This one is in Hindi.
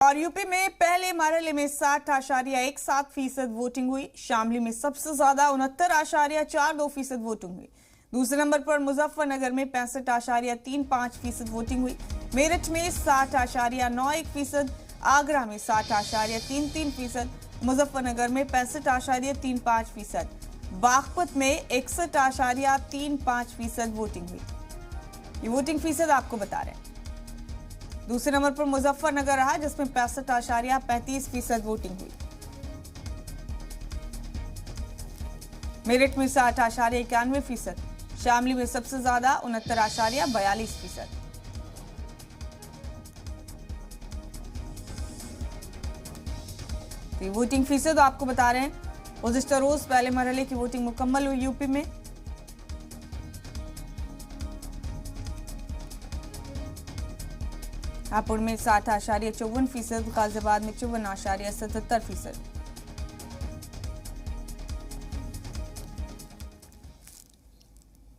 और यूपी में पहले मरहले में 60.17% वोटिंग हुई। शामली में सबसे ज्यादा 69.42% वोटिंग हुई। दूसरे नंबर पर मुजफ्फरनगर में 65.35% वोटिंग हुई। मेरठ में 60.91%, आगरा में 60.33%, मुजफ्फरनगर में 65.35%, बागपत में 61.35% वोटिंग हुई। ये वोटिंग फीसद आपको बता रहे हैं। दूसरे नंबर पर मुजफ्फरनगर रहा जिसमें 65.35% वोटिंग हुई। मेरठ में 60.91%, शामली में सबसे ज्यादा 69.42%। तो ये वोटिंग फीसद आपको बता रहे हैं। गुज़िश्ता रोज पहले मरहले की वोटिंग मुकम्मल हुई यूपी में। हापुड़ में 60.54%, गाजियाबाद में 54.77%।